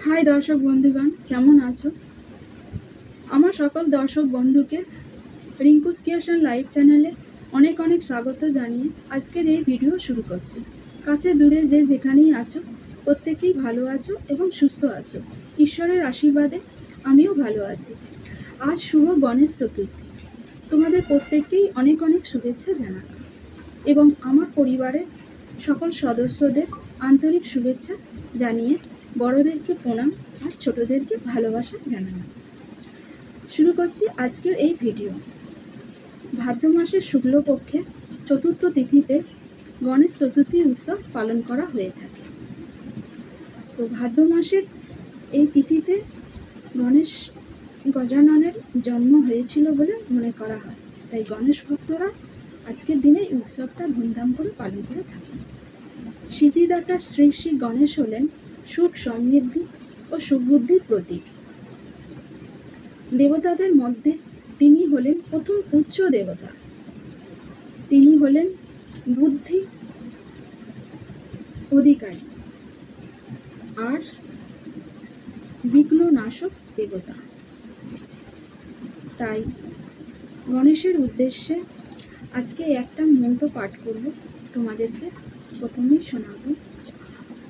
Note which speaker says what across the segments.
Speaker 1: हाय दर्शक बंधुगण केमन आछो आमार सकल दर्शक बंधुके रिंकुस क्रिएशन लाइव चैनेले अनेक अनेक स्वागत जानिए आजकेर এই ভিডিও शुरू करছি। काছে दूरे जे जेखानेই आछो प्रत्येकेই भालो आछो एबं सुस्थ आछो ईश्वरेर आशीर्वादे आमिও भालो आछि। आज शुभ गणेश चतुर्थी तोमादेर प्रत्येककेই अनेक अनेक शुभेच्छा जानाई एबं आमार परिवारेर सकल सदस्यदेर आंतरिक शुभेच्छा जानिए बड़ोदेरके प्रणाम और छोटोदेरके भालोबासा जानानो। शुरू करছি आजकेर এই ভিডিও। भाद्र मासेर शुक्लपक्षे चतुर्थ तिथिते गणेश चतुर्थी उत्सव पालन करा हये थाके। तो भाद्र मासेर এই तिथिते गणेश गजाननेर जन्म हयेछिलो बोले मने करा हय। ताई गणेश भक्तरा आजकेर दिने उत्सवटा धूमधाम करे पालन करे थाकेन। सिद्धिदाता श्री श्री गणेश हलेन सुख समृद्धि और सुबुद्धिर प्रतीक। देवतादेर मध्य तिनी हलेन प्रथम उच्च देवता। तिनी हलेन बुद्धि अधिकारी और विघ्ननाशक देवता। ताई गणेशेर उद्देश्ये आज के एकटा मंत्र पाठ करब तोमादेरके प्रथमेई शोनाबो।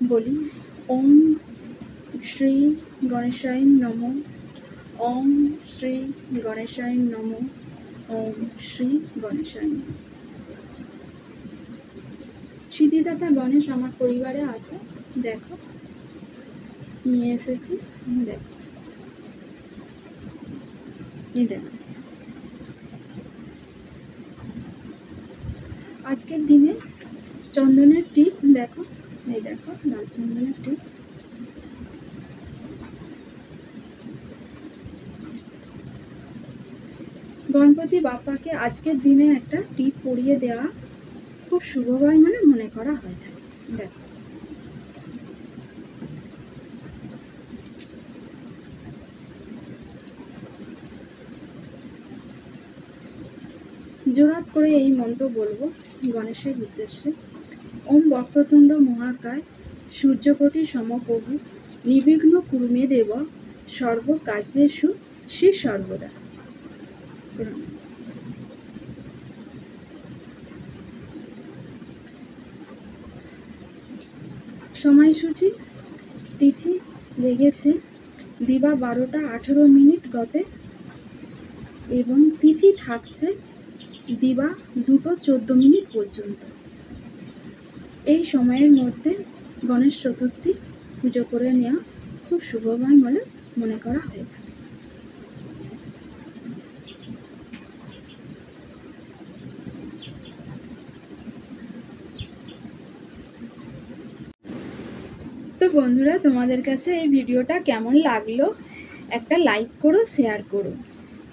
Speaker 1: बोली ओम श्री गणेशाय नमो ओम श्री गणेशाय नमो ओम श्री गणेशाय नमो। सिद्धिदाता गणेश आमार परिवारे आछे देखो निये एसेछि देखो এই দেখো আজকের দিনে চন্দনের টিপ দেখো এই দেখো লাল চন্দনের টিপ। गणपति बापा के आजकेर दिने एक टिप पड़िए देवा खूब शुभवार माने मने करा हये थाके। देखो जोरात करे এই মন্ত্র বলবো গণেশের উদ্দেশ্যে। ओम वक्रतुंड महाकाय सूर्यकोटि समप्रभ निर्विघ्न कुरु मे देव सर्वकार्येषु श्री सर्वदा। সময়সূচি তিথি লেগেছে দিবা 12টা 18 মিনিট গতে এবং তিথি থাকছে দিবা 2টো 14 মিনিট পর্যন্ত। এই সময়ের মধ্যে গণেশ চতুর্থী পুজো করে নেওয়া খুব শুভময় বলে মনে করা হয়ে থাকে। তো বন্ধুরা তোমাদের কাছে এই ভিডিওটা কেমন লাগলো একটা লাইক করো শেয়ার করো।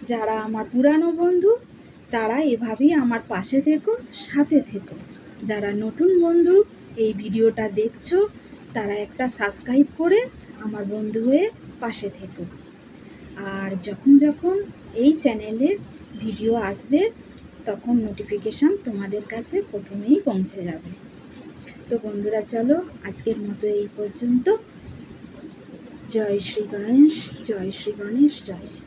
Speaker 1: যারা আমার পুরানো বন্ধু তারা এভাবেই আমার পাশে থেকো সাথে থেকো। যারা নতুন বন্ধু এই ভিডিওটা দেখছো তারা একটা সাবস্ক্রাইব করে আমার বন্ধু হয়ে পাশে থেকো। আর যখন যখন এই চ্যানেলে ভিডিও আসবে তখন নোটিফিকেশন তোমাদের কাছে প্রথমেই পৌঁছে যাবে। তো বন্ধুরা চলো আজকের মতো এই পর্যন্ত। জয় শ্রী গণেশ জয় শ্রী গণেশ জয় শ্রী।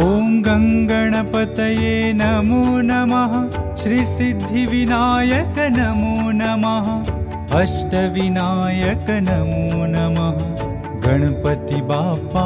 Speaker 2: ओम गंगणपतये नमो नमः श्री सिद्धिविनायक नमो नमः अष्टविनायक नमो नमः गणपति बाप्पा